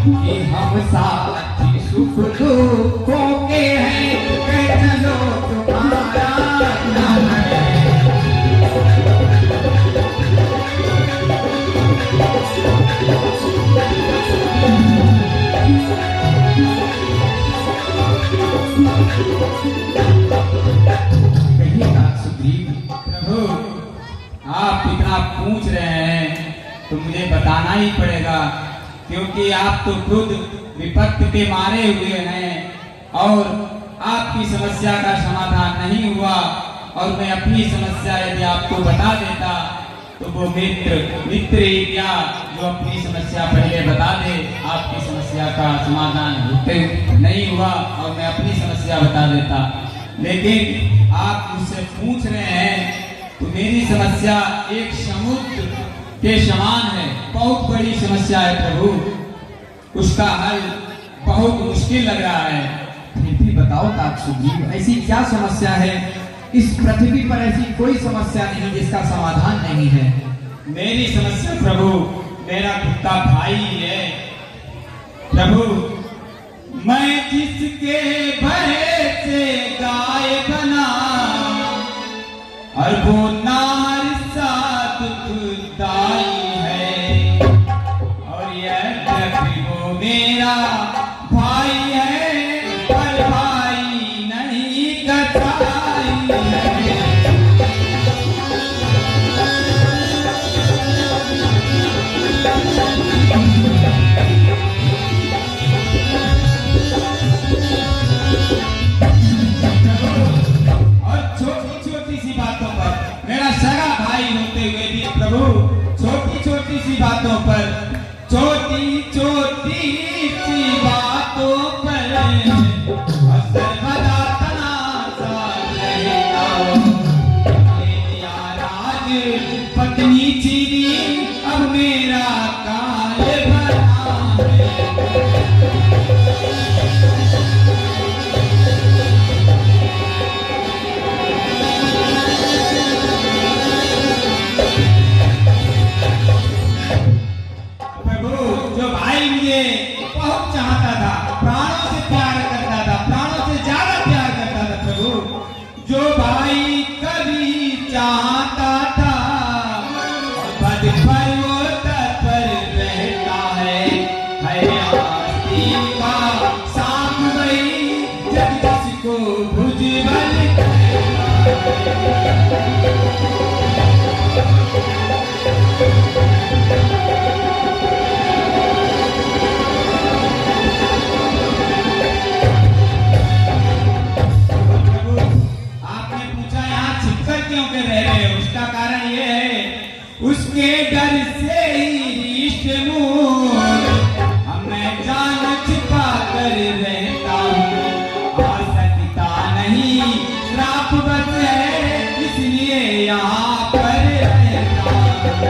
कि हम साथी सुख दुखों के हैं, कह चलो तुम्हारा क्या है। कहिएगा सुग्रीव, प्रभु आप इतना पूछ रहे हैं तो मुझे बताना ही पड़ेगा, क्योंकि आप तो खुद विपत्ति के मारे हुए हैं और आपकी समस्या का समाधान नहीं हुआ, और मैं अपनी समस्या यदि आपको बता देता तो वो मित्र ही क्या जो अपनी समस्या पहले बता दे, आपकी समस्या का समाधान होते नहीं हुआ और मैं अपनी समस्या बता देता। लेकिन आप मुझसे पूछ रहे हैं तो मेरी समस्या एक समुद्र के समान है, बहुत बड़ी समस्या है प्रभु, उसका हल बहुत मुश्किल लग रहा है। फिर भी बताओ तात सुग्रीव, ऐसी क्या समस्या है? इस पृथ्वी पर ऐसी कोई समस्या नहीं जिसका समाधान नहीं है। मेरी समस्या प्रभु मेरा खुद का भाई है प्रभु। मैं जिसके भय से गाय बना और वो नार सा दुखदाई है, और यह वो मेरा भाई है पर भाई नहीं कसाई है। और छोटी छोटी सी बातों पर, मेरा सगा भाई होते हुए भी प्रभु छोटी छोटी सी बातों पर, छोटी छोटी सी बातों पर सर्वदा तनासा रहता। राज पत्नी चीरी अब मेरा काल भरा है। बहुत चाहता था, प्राणों से प्यार करता था, प्राणों से ज्यादा प्यार करता था प्रभु। जो भाई कभी चाहता था और पद पर वो तत्पर रहता है आस्तीन का सांप वही जब किसको भुजबल उसका कारण ये है, उसके डर से ही मैं जान छिपा कर रहता हूँ। आ सकता नहीं श्राप बस है इसलिए यहाँ पर रहता हूँ।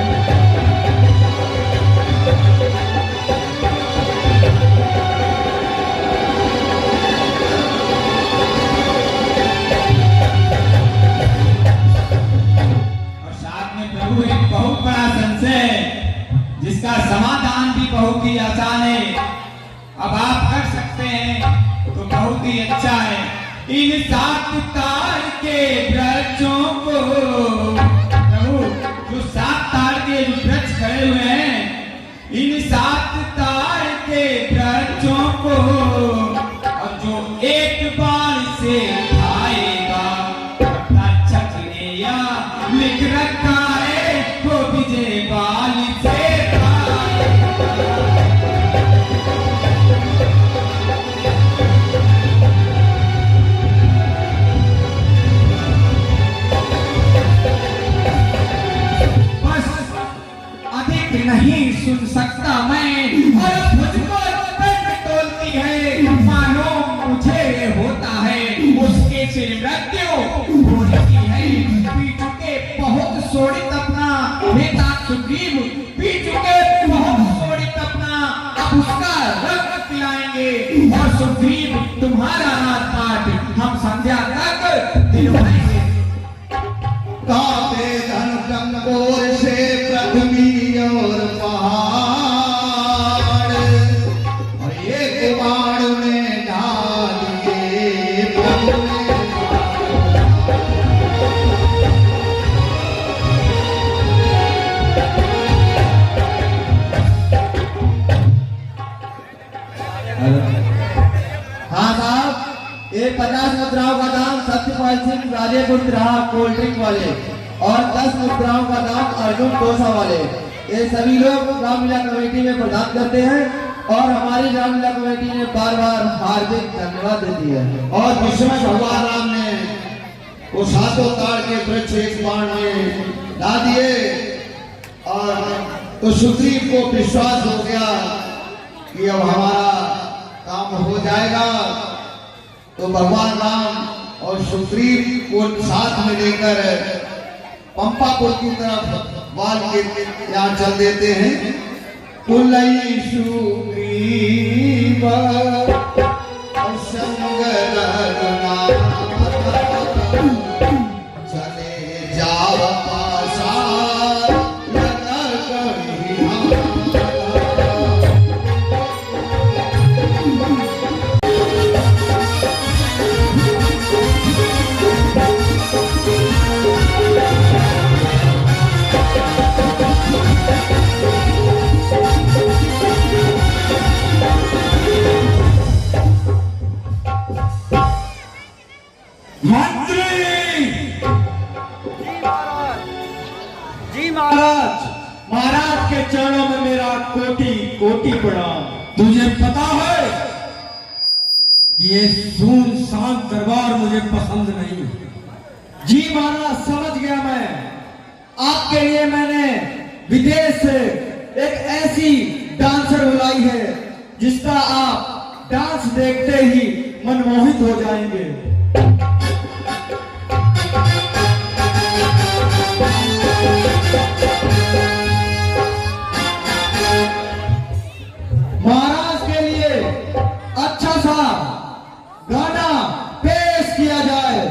बहुत बड़ा संशय जिसका समाधान भी बहुत ही आसान है, अब आप कर सकते हैं तो बहुत ही अच्छा है। इन 7 तार के वृक्षों को प्रभु, जो 7 तार के वृक्ष खड़े हुए हैं, इन 7 तार के वृक्षों को और जो एक बार से खाएगा अपना छकने या लिख रखा है वो विजय बाल से बस अधिक नहीं सुन सकता मैं, और मुझको तोलती है मानो मुझे होता है उसके सिर मृत्यु होती है। पी चुके बहुत शोणित अपना नेता सुग्रीव, पी चुके बहुत शोणित अपना, अब उसका रंग पिलाएंगे और सुग्रीव तुम्हारा राजपाट हम संध्या तक दिलवाएंगे। कांपे धन गंगोर से पृथ्वी और पहाड़, बाण में ढाल दिए प्रभु ने। हाँ साहब, ये 50 मुद्राओं का दाम सत्यपाल सिंह राजेपुर रहा कोल्ड ड्रिंक वाले, और 10 मुद्राओं का दाम अर्जुन डोसा वाले। ये सभी लोग रामलीला कमेटी में प्रदान करते हैं और हमारी रामलीला कमेटी ने बार बार हार्दिक धन्यवाद देती है। और जिसमें भगवान राम ने वो सातों ताड़ के वृक्ष एक बाण में ला दिए और तो सुग्रीव को विश्वास हो गया कि अब हमारा काम हो जाएगा, तो भगवान राम और सुग्रीव को साथ में लेकर पंपापुर की तरफ वाल के यहाँ चल देते हैं। कुलई सुग्रीव संग रघुनाथ चले जाओ पासा लगा कहीं महाराज के चरणों में मेरा कोटि कोटि प्रणाम। तुझे पता है कि ये सुनसान दरबार मुझे पसंद नहीं। जी महाराज, समझ गया मैं। आपके लिए मैंने विदेश से एक ऐसी डांसर बुलाई है जिसका आप डांस देखते ही मनमोहित हो जाएंगे। महाराज के लिए अच्छा सा गाना पेश किया जाए।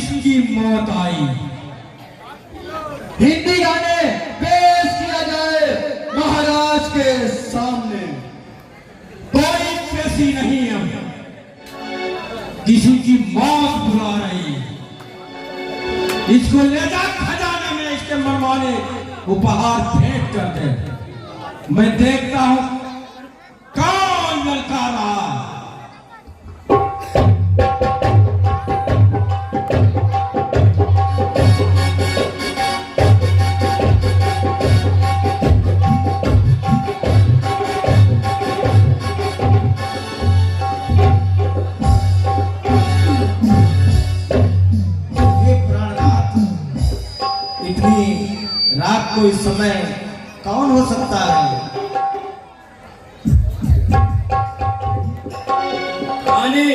किसकी मौत आई। हिंदी गाने पेश किया जाए महाराज के सामने। कोई पेशी नहीं है, किसी की मौत बुला रही। इसको ले जा खजाने में, इसके मनमाने उपहार भेंट कर दे। मैं देखता हूं कौन ललकार रहा। रात को इस समय कौन हो सकता है? रानी,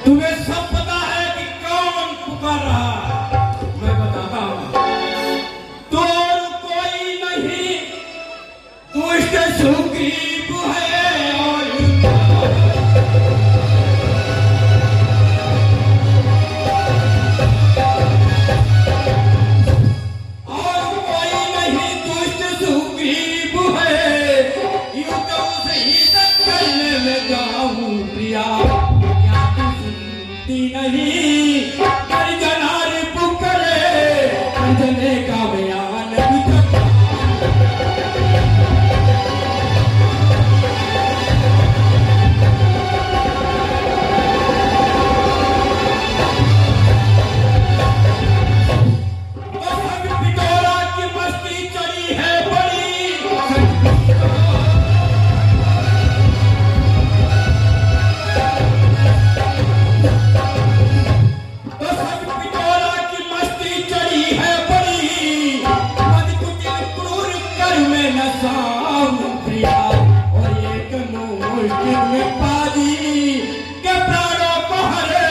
तुम्हें सब पता है कि कौन पुकार रहा। मैं बताता हूं, तो कोई नहीं, दुष्ट सुग्रीव है। और कोई नहीं, दुष्ट सुग्रीव है। यूं तो सही तक करने में जाऊं प्रिया, क्या तू सुनती नहीं? परिजनार पुकारे, अंजने का बयान बिचक। तो सब पिटोरा की मस्ती चढ़ी है बड़ी। तो सब पिटोरा की मस्ती चढ़ी है बड़ी। मद कुटिल क्रूर कर में नसाऊं प्रिया, और एक मुश्किल में पाजी के प्राणों को हरे।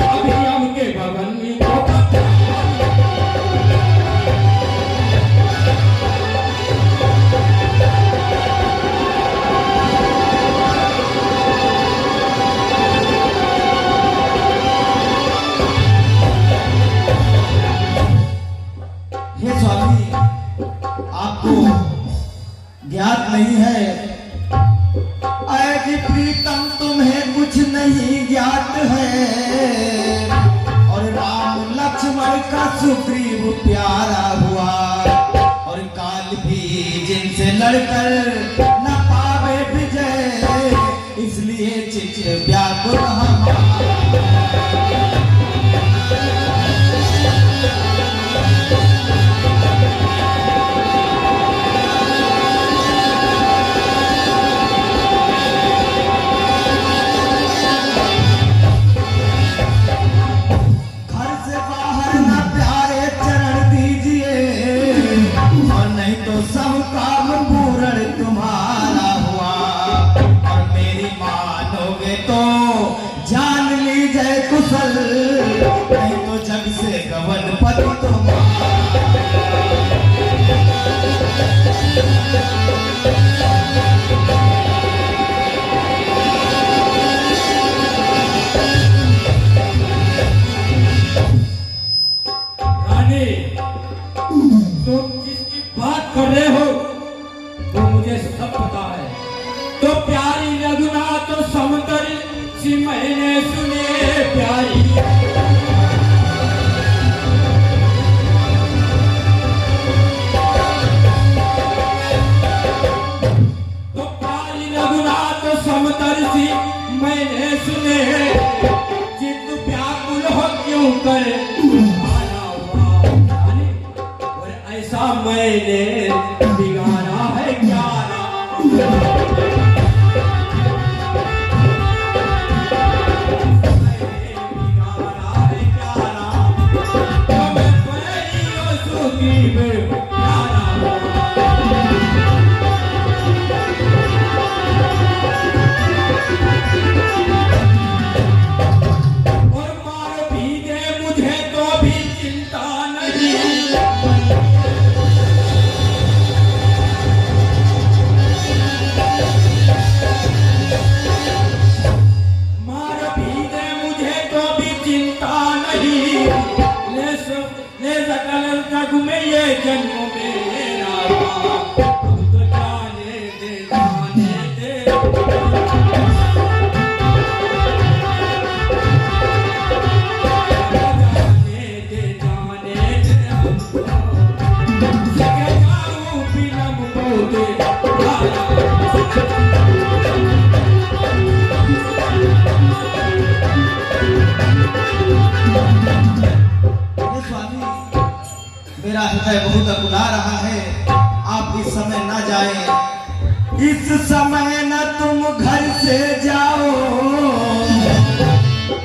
अभी हम के भवन में को पता। हे स्वामी, आपको ज्ञात नहीं है? ऐसी प्रीतम तुम्हें कुछ नहीं ज्ञात है। और राम लक्ष्मण का सुग्रीव प्यारा हुआ, और काल भी जिनसे लड़कर न पावे विजय, इसलिए चिच व्याकुल हमारा। घर से बाहर न प्यारे चरण दीजिए, और नहीं तो सब काम पूर्ण तुम्हारा हुआ। और मेरी मानोगे तो जान लीजिए कुशल, नहीं तो जग से गवन पति तुम्हारा। रानी, तुम जिसकी बात कर रहे हो वो मुझे सब पता है। तो प्यारी रघुनाथ तो समुद्र सी मैंने सुने प्यारी। तो प्यारी रघुनाथ तो समुद्र सी मैंने सुने। जित व्याकुल हो क्यों करे आना हुआ रानी, और ऐसा मैंने बिगाड़ा है क्या नाम। जन्म मेरा तुम तो जाने दे जाने दे। मेरा हृदय बहुत अकुला रहा है, आप इस समय न जाएं। इस समय न तुम घर से जाओ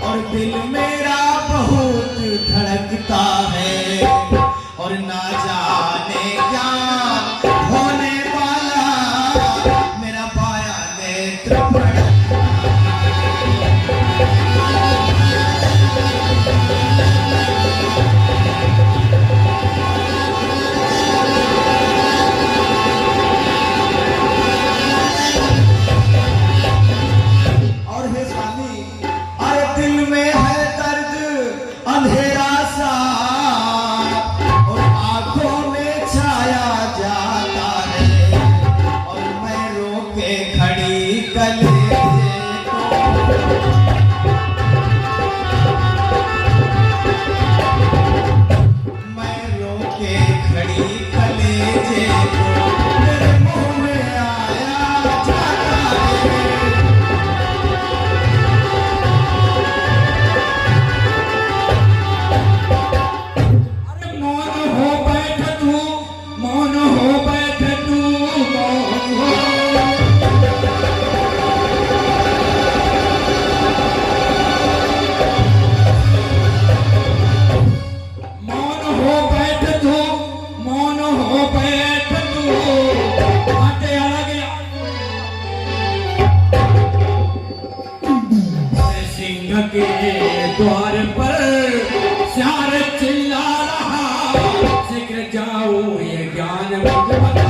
और दिल मेरा बहुत धड़कता है और ना जाने क्या होने वाला मेरा पाया नेत्र पड़ा। के द्वार पर श्यार चिल्ला रहा, शीघ्र जाओ ये ज्ञान मुझे बता।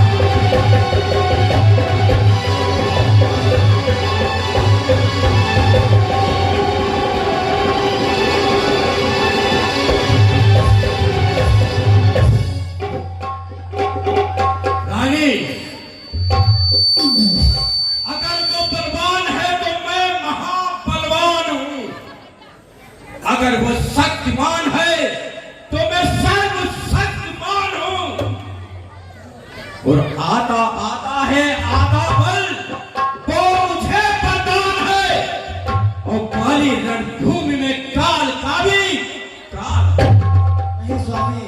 रानी, अगर तो बलवान है तो मैं महाबलवान हूं, अगर वो शक्तिमान है तो मैं सर्वशक्तिमान हूं, और आता आता है आधा बल वो मुझे वरदान है, और काली रणभूमि में काल का भी काल। नहीं स्वामी,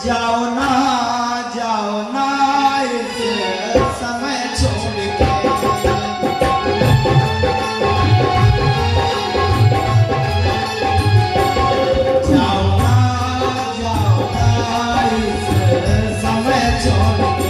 जाओ ना इस समय छोड़ के। जाओ ना इस समय छोड़ के।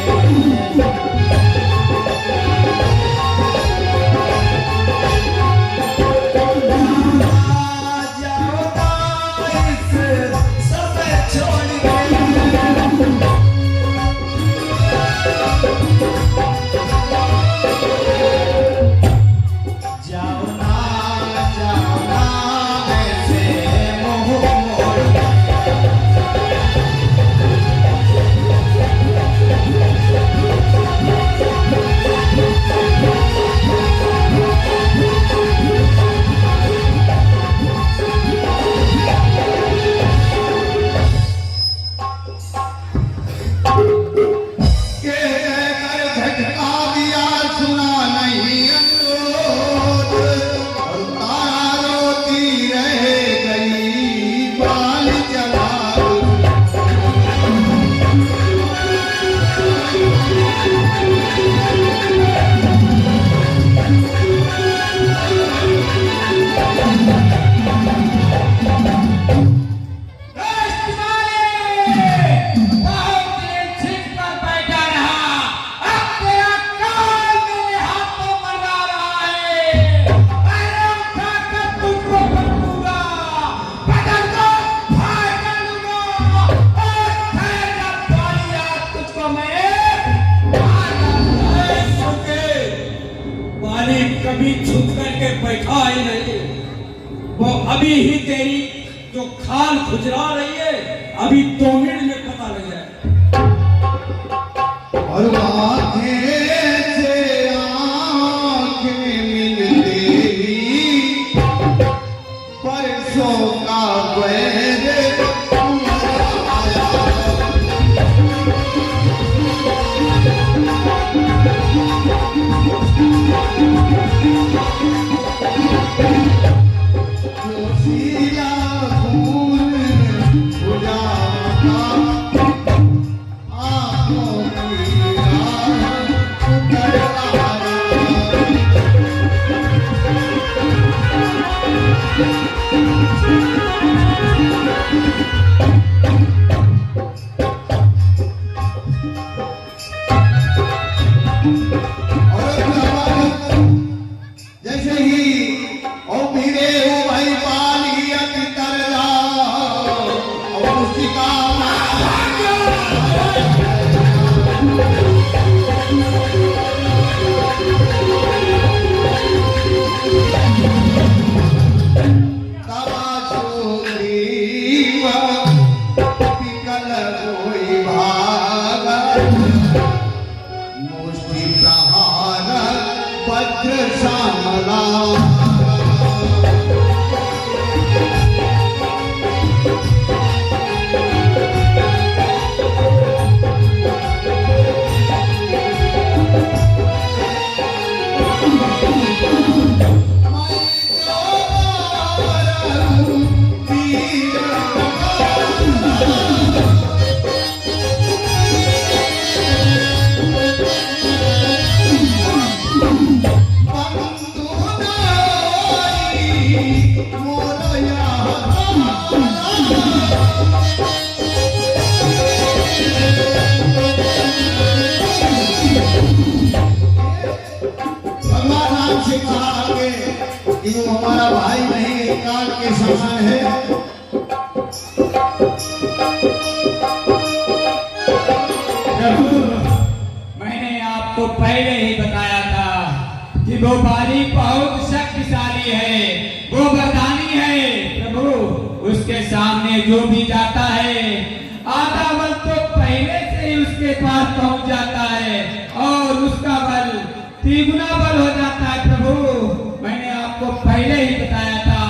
कभी छुप करके बैठा ही नहीं, वो अभी ही तेरी जो खाल खुजरा रही है अभी 2 मिनट में पता लग जाए। और आंखें से आंखें मिलते ही परसों का बैर जैसे ही ओ मेरे ओ भाई पाली अति तरला और उसी का कि वो हमारा भाई नहीं काल के समान है। प्रभु, मैंने आपको पहले ही बताया था कि वो बाली बहुत शक्तिशाली है, वो वरदानी है। प्रभु, उसके सामने जो भी जाता है आधा बल तो पहले से ही उसके पास पहुंच जाता है और उसका बल तिगुना बल हो जाता है। प्रभु, मैंने आपको पहले ही बताया था,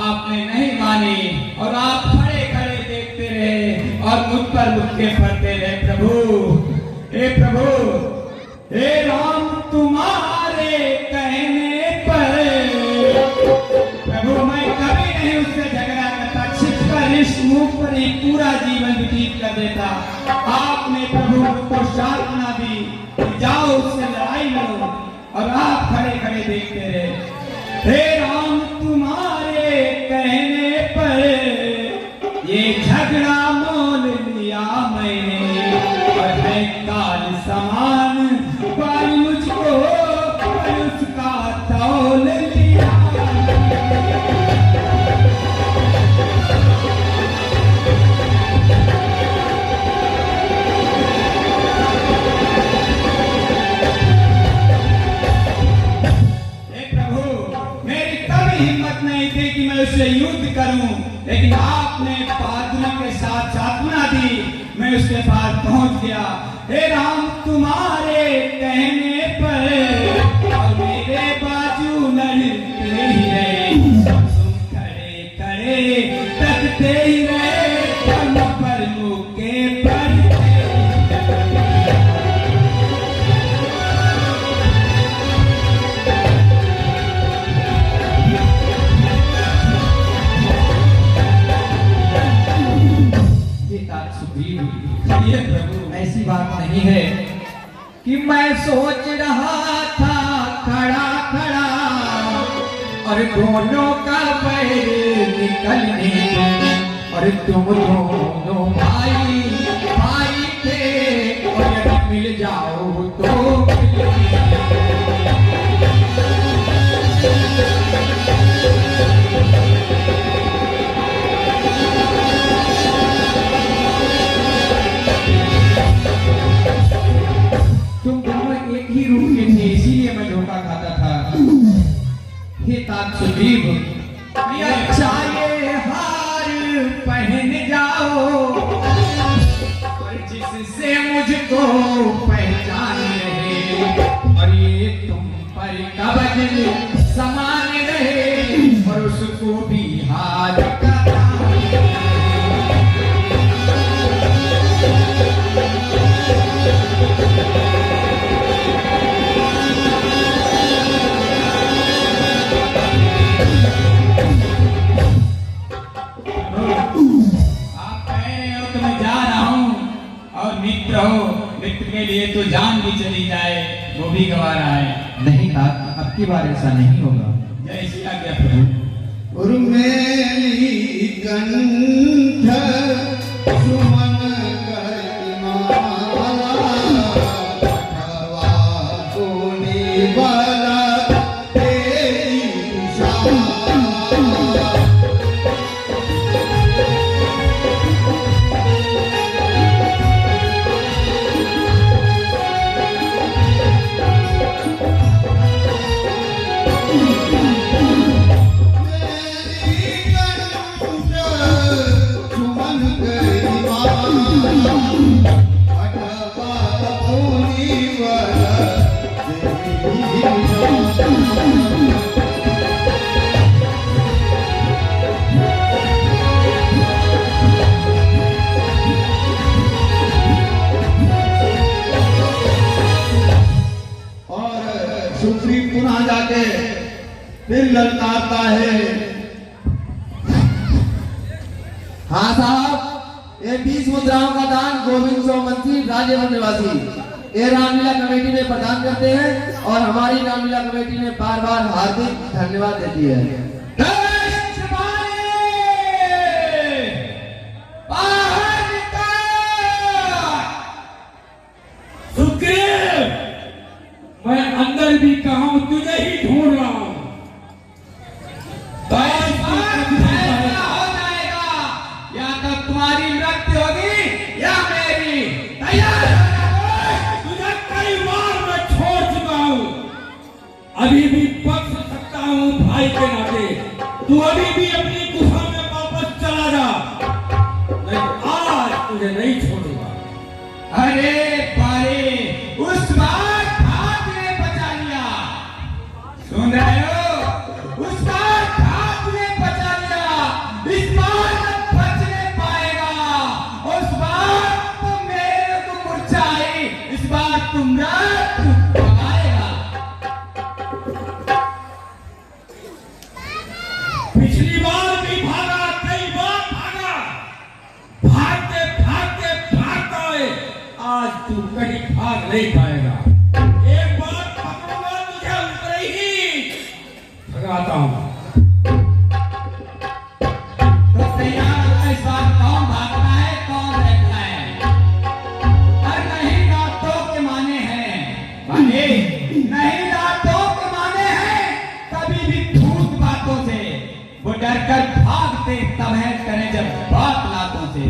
आपने नहीं मानी और आप खड़े खड़े देखते रहे और मुझ पर मुक्के पड़ते रहे। प्रभु, हे राम, तुम्हारे कहने पर प्रभु मैं कभी नहीं उससे झगड़ा करता, छिपकर इस मुख पर ही पूरा जीवन व्यतीत कर देता। आपने प्रभु मुझको सांत्वना दी, जाओ उससे लड़ाई लो, और आप खड़े खड़े देखते रहे। हे राम, तुम्हारे कहने पर ये झगड़ा मोल लिया मैंने, और है काल समान पर मुझको पर उसका तौल लिया। हिम्मत नहीं थी कि मैं उससे युद्ध करूं, लेकिन आपने बहादुरी के साथ सांत्वना दी, मैं उसके पास पहुंच गया। हे राम, तुम्हारे कहने पर और मेरे बाजू लड़ते ही रहे, तुम खड़े खड़े तकते ही रहे, हम पर मुक्के पड़ते। ये प्रभु, ऐसी बात नहीं है कि मैं सोच रहा था खड़ा खड़ा और दोनों का पैर निकलने, और तुम दोनों भाई भाई थे, और यदि मिल जाओ तो तुम दोनों एक ही रूप के थे, इसीलिए मैं धोखा खाता था। हे तात सुग्रीव, अच्छा ये हार पहन जाओ, लिए तो जान भी चली जाए वो भी गवारा है। नहीं तात, अब की बार ऐसा नहीं होगा। जय श्री आज्ञा प्रभु। उर्मेली कंठ सुमन करिमाला पठवा सोनी बला तेरी शान। सुग्रीव पुनः जाके फिर ललकारता है। हाँ साहब, ये 20 मुद्राओं का दान गोविंद सोमवंशी राज्यवन निवासी ये रामलीला कमेटी में प्रदान करते हैं और हमारी रामलीला कमेटी में बार बार हार्दिक धन्यवाद देती है। सुग्रीव, मैं अंदर भी कहा हूं, तुझे ही ढूंढ रहा हूं। हो जाएगा, या तो तुम्हारी मृत्यु होगी या मेरी। तैयार हो जाओ। तुझे कई बार मैं छोड़ चुका हूं, अभी भी बख्श सकता हूं भाई के नाते। तू अभी भी अपनी गुफा में वापस चला जा, नहीं आज तुझे नहीं छोड़ूंगा। अरे पारे, उस बार घात ने बचा लिया। सुन रहे हो? उस बार घात ने बचा लिया, इस बार न बचने पाएगा। उस बार तुम मेरे को मुरझाई, इस बार तुम मृत्यु पकाएगा। पिछली बार भी भागा, कई बार भागा, भागते भागते भागता है। आज तू कहीं भाग नहीं पाएगा। एक बार पकड़ूंगा तुझे, उतरे ही भगाता हूं। तो तैयार हो, इस बार कौन भागना है कौन रहना है। और नहीं दांतों के माने हैं, माने नहीं दांतों के माने हैं। कभी भी झूठ बातों से वो डर कर भागते तब है करे जब बात लातों से।